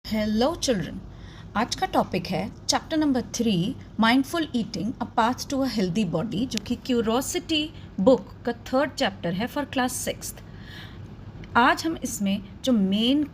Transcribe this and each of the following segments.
Hello children. आज का topic है chapter number 3 mindful eating a path to a healthy body, जो कि क्यूरोसिटी बुक का थर्ड चैप्टर है फॉर क्लास 6th। आज हम इसमें जो मेन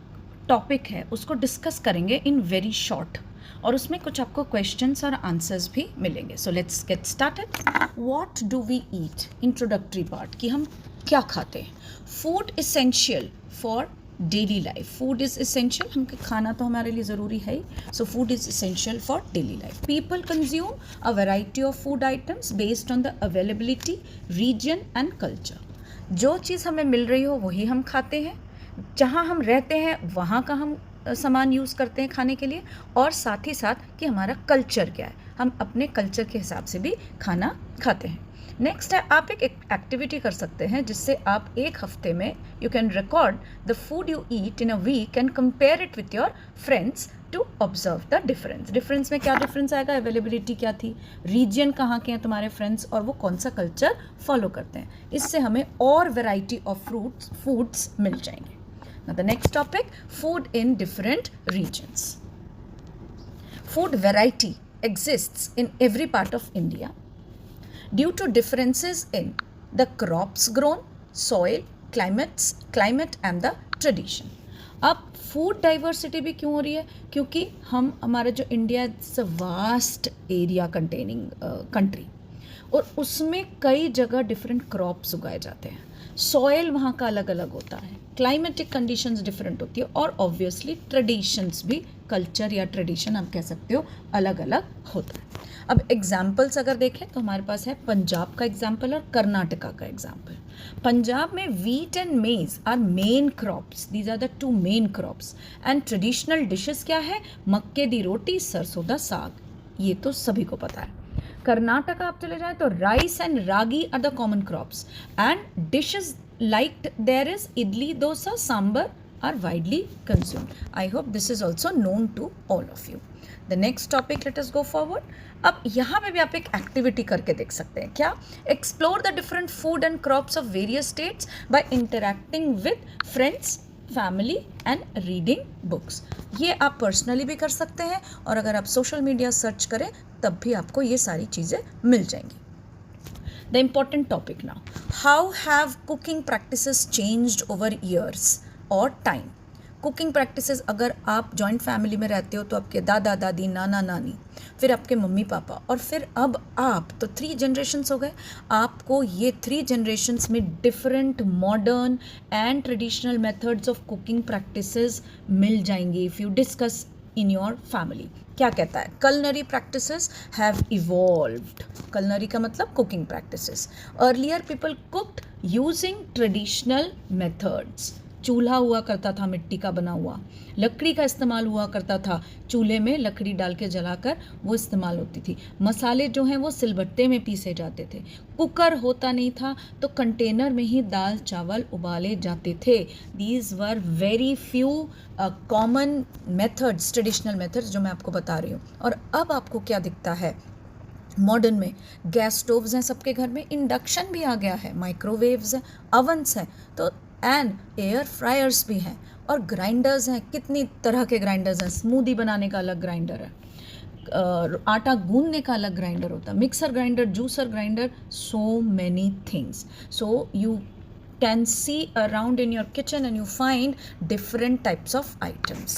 टॉपिक है उसको डिस्कस करेंगे इन वेरी शॉर्ट, और उसमें कुछ आपको क्वेश्चंस और आंसर्स भी मिलेंगे। So let's get started. What do we eat, introductory part कि हम क्या खाते हैं। Food essential for daily life. Food is essential, हम खाना तो हमारे लिए ज़रूरी है ही। So food is essential for daily life. People consume a variety of food items based on the availability, region and culture. जो चीज़ हमें मिल रही हो वही हम खाते हैं, जहाँ हम रहते हैं वहाँ का हम सामान यूज़ करते हैं खाने के लिए, और साथ ही साथ कि हमारा कल्चर क्या है, हम अपने कल्चर के हिसाब से भी खाना खाते हैं। नेक्स्ट है, आप एक एक्टिविटी कर सकते हैं जिससे आप एक हफ्ते में you can record the food you eat in a week and compare it with your friends to observe the difference. Difference में क्या डिफरेंस आएगा, अवेलेबिलिटी क्या थी, रीजन कहाँ के हैं तुम्हारे फ्रेंड्स, और वो कौन सा कल्चर फॉलो करते हैं। इससे हमें और वेराइटी ऑफ फूड्स मिल जाएंगे। Now the next topic, food in different regions. Food variety exists in every part of India due to differences in the crops grown, soil, climate and the tradition. अब food diversity भी क्यों हो रही है, क्योंकि हमारा जो India it's a vast area containing country, और उसमें कई जगह डिफरेंट क्रॉप्स उगाए जाते हैं। सॉयल वहाँ का अलग अलग होता है, क्लाइमेटिक कंडीशंस डिफरेंट होती है, और ऑब्वियसली ट्रेडिशंस भी, कल्चर या ट्रेडिशन आप कह सकते हो, अलग अलग होता है। अब एग्जाम्पल्स अगर देखें तो हमारे पास है पंजाब का एग्जाम्पल और कर्नाटका का एग्जाम्पल। पंजाब में wheat and maize are main crops, these are the two main crops, and traditional dishes क्या है, मक्के दी रोटी, सरसों दा साग, ये तो सभी को पता है। कर्नाटका आप चले जाए तो rice and ragi are the common crops, and dishes like there is idli, dosa, sambar are widely consumed. I hope this is also known to all of you. The next topic, let us go forward. अब यहाँ पे भी आप एक activity करके देख सकते हैं। क्या, explore the different food and crops of various states by interacting with friends, family and reading books. ये आप पर्सनली भी कर सकते हैं, और अगर आप सोशल मीडिया सर्च करें तब भी आपको ये सारी चीज़ें मिल जाएंगी। The important topic now, how have cooking practices changed over years or time? Cooking practices, अगर आप जॉइंट फैमिली में रहते हो तो आपके दादा दादी, नाना नानी, फिर आपके मम्मी पापा, और फिर अब आप, तो 3 जनरेशन्स हो गए। आपको ये 3 जनरेशन्स में different modern and traditional methods of cooking practices मिल जाएंगी if you discuss in your family. क्या कहता है, culinary practices have evolved. culinary का मतलब cooking practices. Earlier people cooked using traditional methods. चूल्हा हुआ करता था मिट्टी का बना हुआ, लकड़ी का इस्तेमाल हुआ करता था, चूल्हे में लकड़ी डाल के जलाकर वो इस्तेमाल होती थी। मसाले जो हैं वो सिलबट्टे में पीसे जाते थे। कुकर होता नहीं था तो कंटेनर में ही दाल चावल उबाले जाते थे। These were very few common methods, traditional methods जो मैं आपको बता रही हूँ। और अब आपको क्या दिखता है, मॉडर्न में गैस स्टोव्स हैं सबके घर में, इंडक्शन भी आ गया है, माइक्रोवेव्स हैं, अवन्स हैं, तो एंड एयर फ्रायर्स भी हैं, और ग्राइंडर्स हैं, कितनी तरह के ग्राइंडर्स हैं। स्मूदी बनाने का अलग ग्राइंडर है, आटा गूंदने का अलग ग्राइंडर होता है, mixer grinder, juicer grinder, so many things. So you can see around in your kitchen and you find different types of items.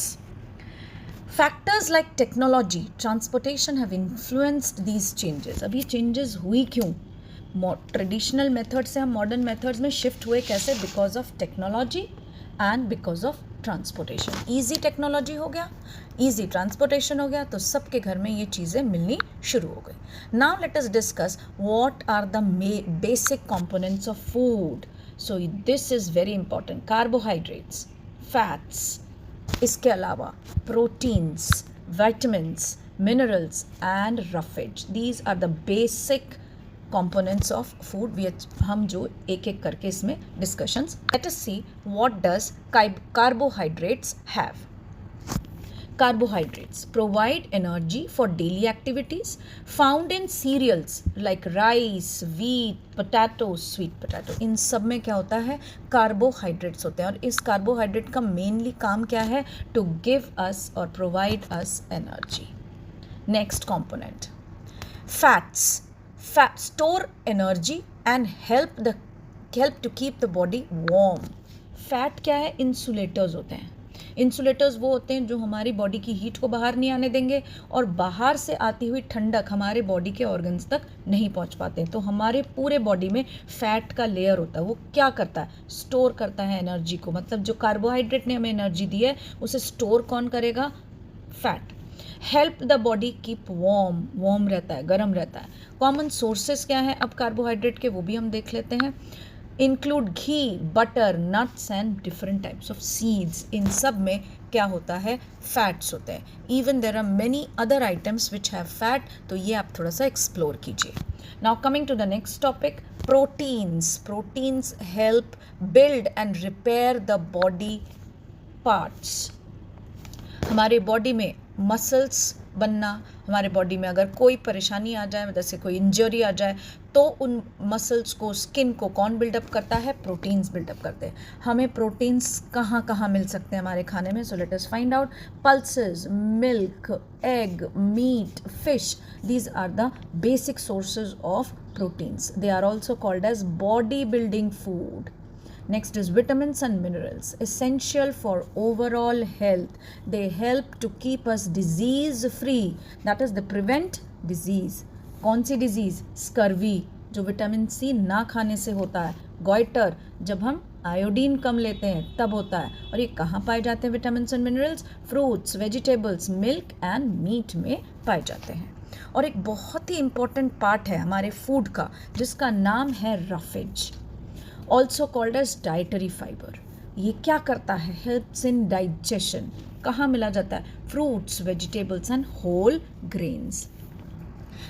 Factors like technology, transportation have influenced these changes. अब ये changes हुई क्यों, traditional method से हम modern methods में shift हुए कैसे, because of technology and because of transportation. Easy technology हो गया, ईजी ट्रांसपोर्टेशन हो गया, तो सबके घर में ये चीज़ें मिलनी शुरू हो गई। Now let us discuss what are the basic components of food. So this is very important. Carbohydrates, fats, इसके अलावा proteins, vitamins, minerals and roughage, these are the basic components of food which हम जो एक एक करके इसमें discussions. Let us see what does carbohydrates have. Carbohydrates provide energy for daily activities found in cereals like rice, wheat, potatoes, sweet potato. इन सब में क्या होता है, कार्बोहाइड्रेट्स होते हैं, और इस कार्बोहाइड्रेट का मेनली काम क्या है, टू गिव अस और provide us energy. Next component, fats. Fat store energy and help to keep the body warm. Fat क्या है, इंसुलेटर्स होते हैं. इंसुलेटर्स वो होते हैं जो हमारी बॉडी की हीट को बाहर नहीं आने देंगे और बाहर से आती हुई ठंडक हमारे बॉडी के ऑर्गन्स तक नहीं पहुंच पाते. तो हमारे पूरे बॉडी में फैट का लेयर होता है. वो क्या करता है, स्टोर करता है एनर्जी को. मतलब जो कार्बोहाइड्रेट ने हमें एनर्जी दी है उसे स्टोर कौन करेगा, fat. Help the body keep warm रहता है, गर्म रहता है. कॉमन सोर्सेस क्या है अब कार्बोहाइड्रेट के, वो भी हम देख लेते हैं. Include ghee, butter, nuts and different types of seeds. इन सब में क्या होता है, फैट्स होते हैं. Even there are many other items which have fat. तो ये आप थोड़ा सा एक्सप्लोर कीजिए. Now coming to the next topic, proteins. Proteins help build and repair the body parts. हमारे बॉडी में मसल्स बनना, हमारे बॉडी में अगर कोई परेशानी आ जाए, जैसे कोई इंजरी आ जाए, तो उन मसल्स को, स्किन को कौन बिल्डअप करता है, प्रोटीन्स बिल्डअप करते हैं. हमें प्रोटीन्स कहाँ कहाँ मिल सकते हैं हमारे खाने में, so let us find out. Pulses, milk, egg, meat, fish, these are the basic sources of proteins. They are also called as body building food. Next is vitamins and minerals, essential for overall health. They help to keep us disease free. That is, they prevent disease. कौन सी disease? Scurvy, जो vitamin C ना खाने से होता है. Goitre, जब हम iodine कम लेते हैं तब होता है. और ये कहाँ पाए जाते हैं vitamins and minerals, fruits, vegetables, milk and meat में पाए जाते हैं. और एक बहुत ही इंपॉर्टेंट पार्ट है हमारे फूड का जिसका नाम है roughage, also called as dietary fibre. ये क्या करता है, हेल्प्स इन डाइजेशन. कहाँ मिला जाता है, fruits, vegetables and whole grains.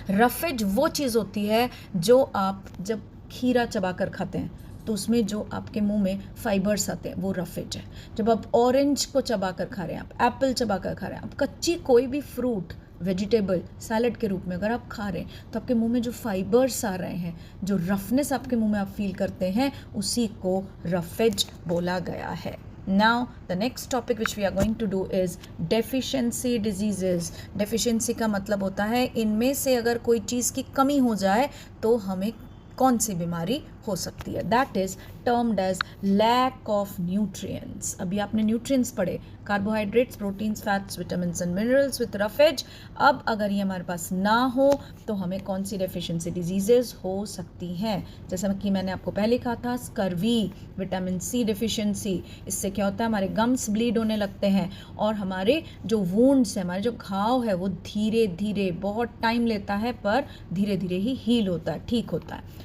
Roughage वो चीज़ होती है जो आप जब खीरा चबा कर खाते हैं तो उसमें जो आपके मुंह में फाइबर्स आते हैं वो रफेज है. जब आप ऑरेंज को चबा कर खा रहे हैं, आप एप्पल चबा कर खा रहे हैं, आप कच्ची कोई भी फ्रूट, वेजिटेबल सैलड के रूप में अगर आप खा रहे हैं तो आपके मुंह में जो फाइबर्स आ रहे हैं, जो रफनेस आपके मुंह में आप फील करते हैं, उसी को रफेज बोला गया है. Now the next topic which we are going to do is deficiency diseases. Deficiency का मतलब होता है इनमें से अगर कोई चीज़ की कमी हो जाए तो हमें कौन सी बीमारी हो सकती है. That is termed as lack of nutrients. अभी आपने न्यूट्रिएंट्स पढ़े, carbohydrates, proteins, fats, vitamins and minerals with roughage. अब अगर ये हमारे पास ना हो तो हमें कौन सी डेफिशिएंसी डिजीजेज हो सकती हैं. जैसा कि मैंने आपको पहले कहा था, स्कर्वी, विटामिन सी डिफिशिएंसी. इससे क्या होता है, हमारे गम्स ब्लीड होने लगते हैं और हमारे जो वुंड्स हैं, हमारे जो घाव है, वो धीरे धीरे, बहुत टाइम लेता है पर धीरे धीरे ही हील होता है, ठीक होता है.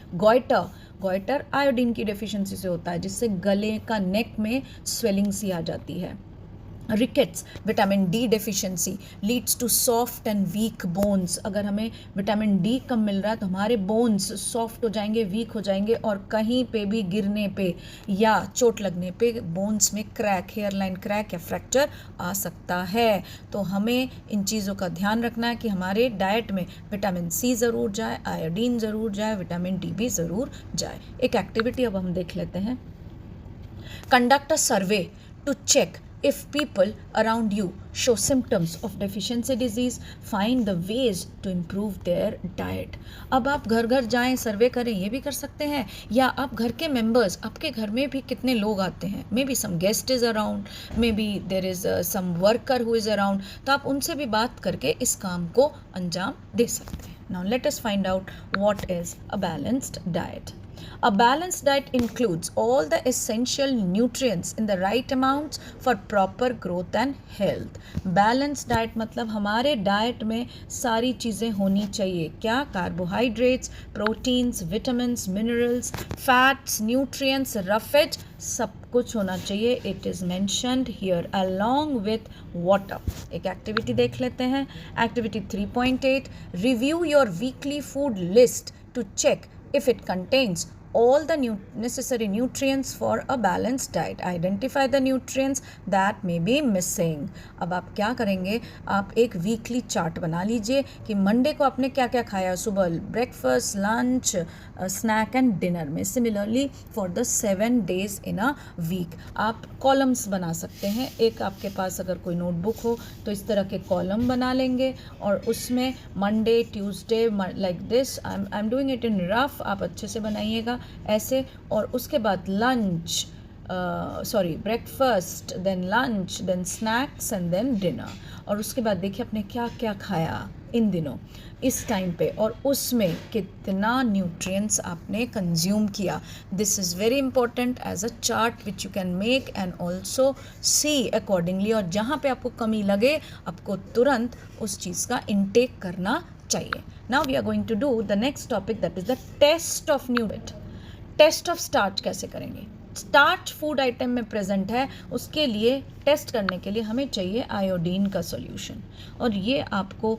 गोइटर आयोडीन की डेफिशिएंसी से होता है जिससे गले का, नेक में स्वेलिंग सी आ जाती है. Rickets, vitamin D deficiency leads to soft and weak bones. अगर हमें विटामिन डी कम मिल रहा है तो हमारे बोन्स सॉफ्ट हो जाएंगे, वीक हो जाएंगे और कहीं पे भी गिरने पे या चोट लगने पे बोन्स में क्रैक, हेयरलाइन क्रैक या फ्रैक्चर आ सकता है. तो हमें इन चीज़ों का ध्यान रखना है कि हमारे डाइट में विटामिन सी ज़रूर जाए, आयोडीन ज़रूर जाए, विटामिन डी भी ज़रूर जाए. एक एक्टिविटी अब हम देख लेते हैं. Conduct a survey to check if people around you show symptoms of deficiency disease, find the ways to improve their diet. अब आप घर घर जाएं, सर्वे करें, ये भी कर सकते हैं. या आप घर के मेंबर्स, आपके घर में भी कितने लोग आते हैं, maybe some guest is around, maybe there is some worker who is around, तो आप उनसे भी बात करके इस काम को अंजाम दे सकते हैं. Now let us find out what is a balanced diet. A balanced diet includes all the essential nutrients in the right amounts for proper growth and health. Balanced diet मतलब हमारे डाइट में सारी चीज़ें होनी चाहिए. क्या? Carbohydrates, proteins, vitamins, minerals, fats, nutrients, roughage, सब कुछ होना चाहिए. It is mentioned here along with water. एक एक्टिविटी देख लेते हैं. Activity 3.8, review your weekly food list to check if it contains all the necessary nutrients for a balanced diet. Identify the nutrients that may be missing. अब आप क्या करेंगे, आप एक वीकली चार्ट बना लीजिए कि मंडे को आपने क्या क्या खाया, सुबह breakfast, lunch, snack and dinner में. Similarly for the 7 days in a week आप कॉलम्स बना सकते हैं. एक आपके पास अगर कोई नोटबुक हो तो इस तरह के कॉलम बना लेंगे और उसमें Monday, Tuesday, like this. I am doing it in rough, आप अच्छे से बनाइएगा ऐसे. और उसके बाद lunch, breakfast, then lunch, then snacks and then dinner. और उसके बाद देखिए आपने क्या क्या खाया इन दिनों इस टाइम पे और उसमें कितना न्यूट्रिएंट्स आपने कंज्यूम किया. This is very important as a chart which you can make and also see accordingly. और जहाँ पे आपको कमी लगे आपको तुरंत उस चीज़ का इनटेक करना चाहिए. Now we are going to do the next topic, that is the test of nutrient. Test of starch कैसे करेंगे. स्टार्च फूड आइटम में प्रेजेंट है, उसके लिए टेस्ट करने के लिए हमें चाहिए आयोडीन का सॉल्यूशन. और ये आपको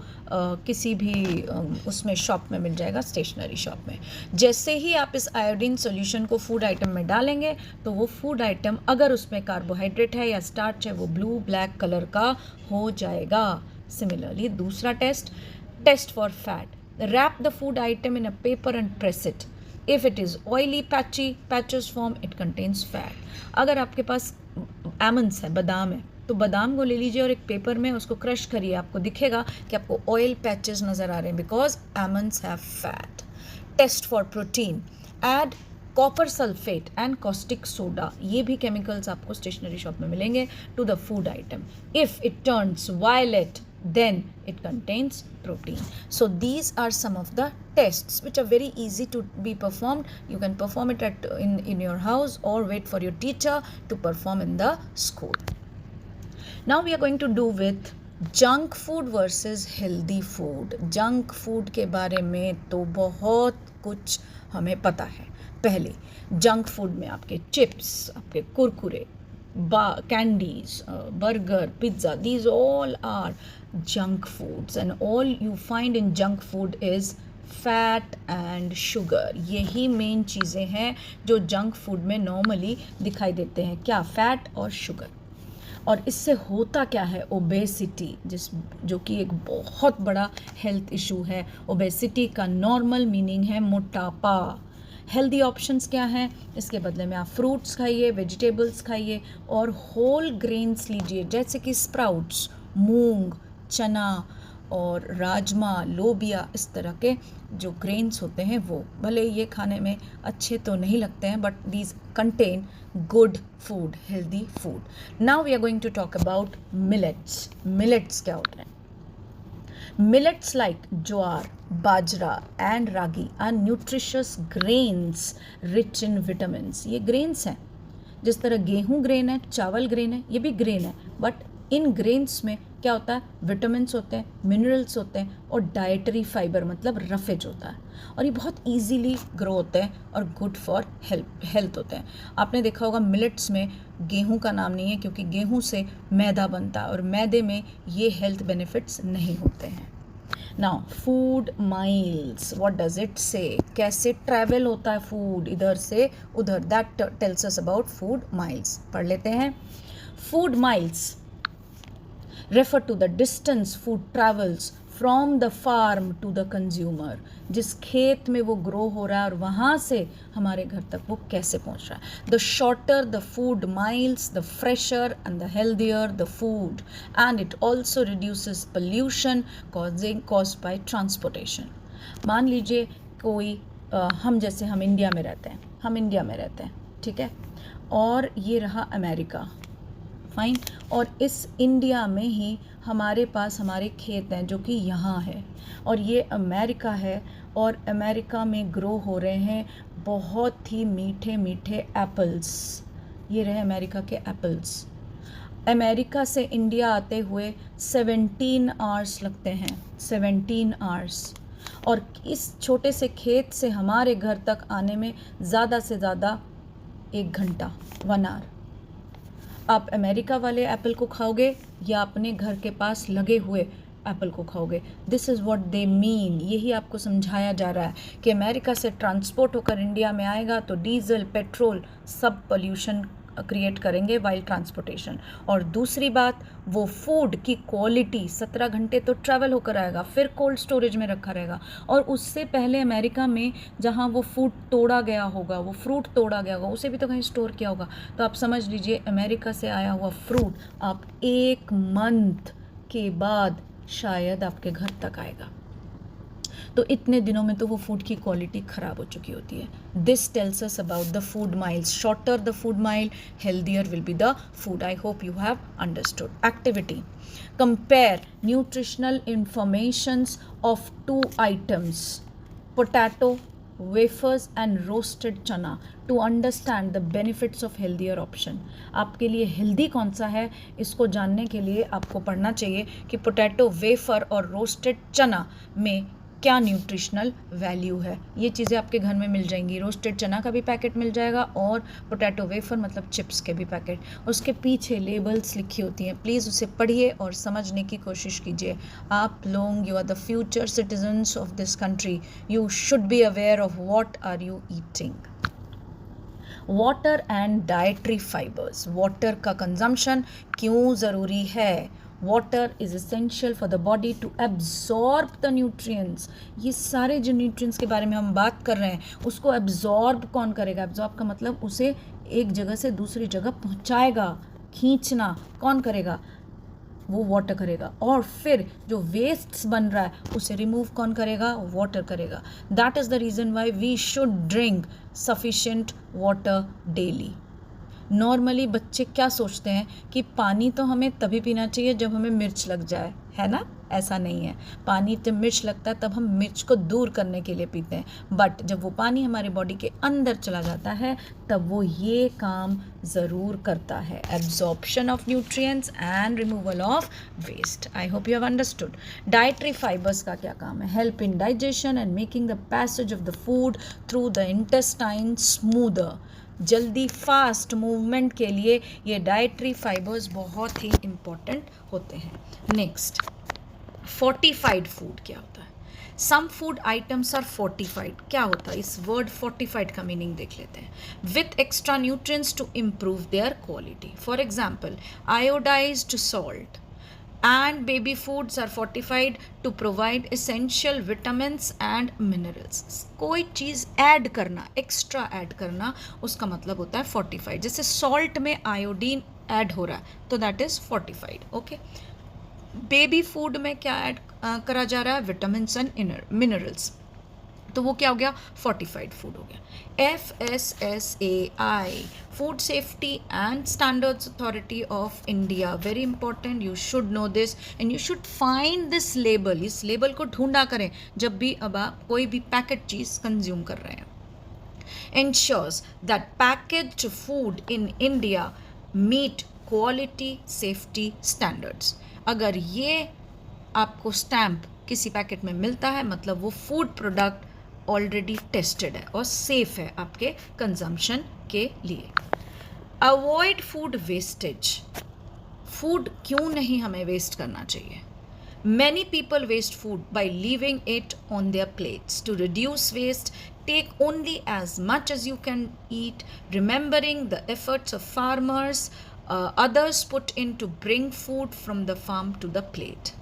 किसी भी उसमें शॉप में मिल जाएगा, स्टेशनरी शॉप में. जैसे ही आप इस आयोडीन सॉल्यूशन को फूड आइटम में डालेंगे तो वो फूड आइटम, अगर उसमें कार्बोहाइड्रेट है या स्टार्च है, वो ब्लू ब्लैक कलर का हो जाएगा. सिमिलरली दूसरा test for fat. Wrap the food item in a paper and press it. If it is oily, patches form, it contains fat. अगर आपके पास almonds है, बादाम है, तो बादाम को ले लीजिए और एक पेपर में उसको क्रश करिए. आपको दिखेगा कि आपको ऑयल पैचेस नज़र आ रहे हैं because almonds have fat. Test for protein. Add copper sulphate and caustic soda. ये भी केमिकल्स आपको स्टेशनरी शॉप में मिलेंगे to the food item. If it turns violet then it contains protein. So these are some of the tests which are very easy to be performed. You can perform it in your house or wait for your teacher to perform in the school. Now we are going to do with junk food versus healthy food. junk food के बारे में तो बहुत कुछ हमें पता है. पहले जंक फूड में आपके चिप्स, आपके Kurkure, candies, burger, pizza, these all are junk foods and all you find in junk food is fat and sugar. यही मेन चीज़ें हैं जो जंक फूड में नॉर्मली दिखाई देते हैं. क्या? फैट और शुगर. और इससे होता क्या है, ओबेसिटी, जो कि एक बहुत बड़ा हेल्थ इशू है. ओबेसिटी का नॉर्मल मीनिंग है मोटापा. हेल्दी ऑप्शंस क्या हैं, इसके बदले में आप फ्रूट्स खाइए, वेजिटेबल्स खाइए और होल ग्रेन्स लीजिए जैसे कि स्प्राउट्स, मूंग, चना और राजमा, लोबिया. इस तरह के जो ग्रेन्स होते हैं वो भले ये खाने में अच्छे तो नहीं लगते हैं but these contain good food, healthy food. Now we are going to talk about millets. Millets क्या होता है? Millets like jowar, bajra and ragi are nutritious grains rich in vitamins. ये grains हैं. जिस तरह गेहूं ग्रेन है, चावल ग्रेन है, ये भी ग्रेन है. बट इन ग्रेन्स में क्या होता है? विटामिन्स होते हैं, मिनरल्स होते हैं और डाइटरी फाइबर मतलब रफेज होता है. और ये बहुत इजीली ग्रो होते हैं और गुड फॉर हेल्थ होते हैं. आपने देखा होगा मिलेट्स में गेहूं का नाम नहीं है क्योंकि गेहूं से मैदा बनता है और मैदे में ये हेल्थ बेनिफिट्स नहीं होते हैं. Now food miles, what does it से? कैसे ट्रैवल होता है फूड इधर से उधर, that tells us about food miles. पढ़ लेते हैं. Food miles refer to the distance food travels from the farm to the consumer. जिस खेत में वो ग्रो हो रहा है और वहाँ से हमारे घर तक वो कैसे पहुँच रहा है. The shorter the food miles, the fresher and the healthier the food, and it also reduces pollution caused by transportation. मान लीजिए कोई हम इंडिया में रहते हैं, ठीक है, और ये रहा अमेरिका, फाइन. और इस इंडिया में ही हमारे पास हमारे खेत हैं जो कि यहाँ है और ये अमेरिका है और अमेरिका में ग्रो हो रहे हैं बहुत ही मीठे मीठे एप्पल्स. ये रहे अमेरिका के एप्पल्स. अमेरिका से इंडिया आते हुए 17 आवर्स लगते हैं, 17 आवर्स. और इस छोटे से खेत से हमारे घर तक आने में ज़्यादा से ज़्यादा 1 घंटा, 1 आवर. आप अमेरिका वाले एप्पल को खाओगे या अपने घर के पास लगे हुए एप्पल को खाओगे। This is what they mean, यही आपको समझाया जा रहा है कि अमेरिका से ट्रांसपोर्ट होकर इंडिया में आएगा तो डीजल पेट्रोल सब पोल्यूशन क्रिएट करेंगे वाइल ट्रांसपोर्टेशन। और दूसरी बात, वो फूड की क्वालिटी 17 घंटे तो ट्रैवल होकर आएगा, फिर कोल्ड स्टोरेज में रखा रहेगा, और उससे पहले अमेरिका में जहाँ वो फूड तोड़ा गया होगा, वो फ्रूट तोड़ा गया होगा, उसे भी तो कहीं स्टोर किया होगा। तो आप समझ लीजिए अमेरिका से आया हुआ फ्रूट आप 1 मंथ के बाद शायद आपके घर तक आएगा। तो इतने दिनों में तो वो फूड की क्वालिटी ख़राब हो चुकी होती है। This tells us about the food miles, shorter the food mile healthier will be the food. I hope you have understood. Activity, compare nutritional informations of 2 items, potato wafers and roasted chana to understand the benefits of healthier option. आपके लिए healthy कौन सा है इसको जानने के लिए आपको पढ़ना चाहिए कि पोटैटो वेफर और रोस्टेड चना में क्या न्यूट्रिशनल वैल्यू है। ये चीज़ें आपके घर में मिल जाएंगी। रोस्टेड चना का भी पैकेट मिल जाएगा और पोटैटो वेफर मतलब चिप्स के भी पैकेट, उसके पीछे लेबल्स लिखी होती हैं। प्लीज़ उसे पढ़िए और समझने की कोशिश कीजिए। आप लोग, you are the future citizens of this country, you should be aware of what are you eating. Water and dietary fibres, water का कंजम्पशन क्यों ज़रूरी है? Water is essential for the body to absorb the nutrients. ये सारे जो nutrients के बारे में हम बात कर रहे हैं उसको एब्जॉर्ब कौन करेगा? एब्जॉर्ब का मतलब उसे एक जगह से दूसरी जगह पहुंचाएगा, खींचना कौन करेगा? वो वाटर करेगा। और फिर जो वेस्ट्स बन रहा है उसे रिमूव कौन करेगा? वाटर करेगा। That is the reason why we should drink sufficient water daily. Normally बच्चे क्या सोचते हैं कि पानी तो हमें तभी पीना चाहिए जब हमें मिर्च लग जाए, है ना? ऐसा नहीं है। पानी जब मिर्च लगता है तब हम मिर्च को दूर करने के लिए पीते हैं, बट जब वो पानी हमारे बॉडी के अंदर चला जाता है तब वो ये काम ज़रूर करता है, absorption of nutrients and removal of waste. I hope you have understood. Dietary fibres का क्या काम है? Help in digestion and making the passage of the food through the intestine smoother. जल्दी फास्ट मूवमेंट के लिए ये डाइटरी फाइबर्स बहुत ही important होते हैं। नेक्स्ट, फोर्टिफाइड फूड क्या होता है? Some food items are fortified. क्या होता है? इस वर्ड फोर्टिफाइड का मीनिंग देख लेते हैं। With extra nutrients to improve their quality. For example, iodised salt and baby foods are fortified to provide essential vitamins and minerals. कोई चीज़ ऐड करना, एक्स्ट्रा ऐड करना, उसका मतलब होता है fortified। जैसे सॉल्ट में आयोडीन ऐड हो रहा है तो that is fortified। Okay, baby food में क्या ऐड करा जा रहा है? विटामिन्स एंड मिनरल्स, तो वो क्या हो गया? फोर्टिफाइड फूड हो गया। FSSAI, food safety and standards authority of India, very important, you should know this and you should find this label. इस लेबल को ढूंढा करें जब भी अब आप कोई भी पैकेट चीज़ कंज्यूम कर रहे हैं। ensures that packaged food in India meet quality safety standards। अगर ये आपको स्टैम्प किसी पैकेट में मिलता है मतलब वो फूड प्रोडक्ट ऑलरेडी टेस्टेड है और सेफ है आपके कंजम्पशन के लिए। Avoid food wastage. फूड क्यों नहीं हमें वेस्ट करना चाहिए? Many people waste food by leaving it on their plates. To reduce waste, take only as much as you can eat, remembering the efforts of farmers, others put in to bring food from the farm to the plate.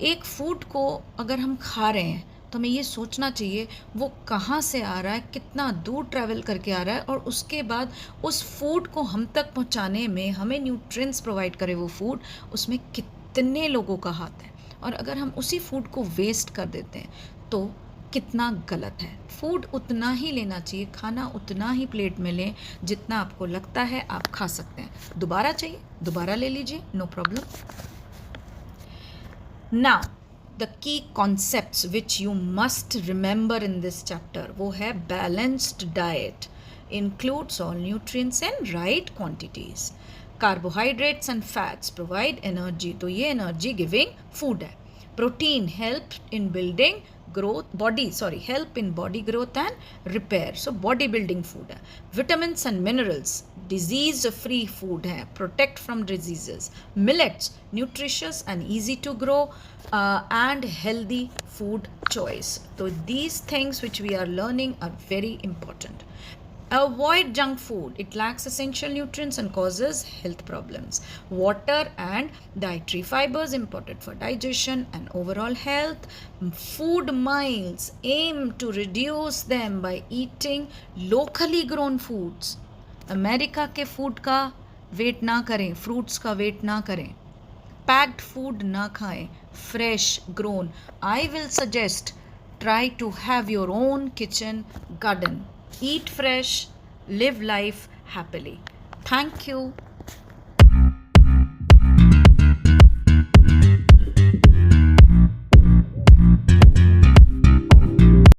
एक food को अगर हम खा रहे हैं तो हमें ये सोचना चाहिए वो कहाँ से आ रहा है, कितना दूर ट्रैवल करके आ रहा है, और उसके बाद उस फूड को हम तक पहुँचाने में हमें न्यूट्रिएंट्स प्रोवाइड करे वो फूड, उसमें कितने लोगों का हाथ है। और अगर हम उसी फूड को वेस्ट कर देते हैं तो कितना गलत है। फूड उतना ही लेना चाहिए, खाना उतना ही प्लेट में लें जितना आपको लगता है आप खा सकते हैं। दोबारा चाहिए दोबारा ले लीजिए, no problem. Now the key concepts which you must remember in this chapter, वो है balanced diet includes all nutrients and right quantities. Carbohydrates and fats provide energy, तो ये एनर्जी गिविंग फूड है। Protein help in building help in body growth and repair. So bodybuilding food है. Vitamins and minerals, disease free food है, protect from diseases. Millets, nutritious and easy to grow and healthy food choice. So these things which we are learning are very important. Avoid junk food. It lacks essential nutrients and causes health problems. Water and dietary fibers important for digestion and overall health. Food miles, aim to reduce them by eating locally grown foods. America के food का wait ना करें, fruits का wait ना करें, packed food ना खाएं, fresh grown. I will suggest try to have your own kitchen garden. Eat fresh, live life happily. Thank you.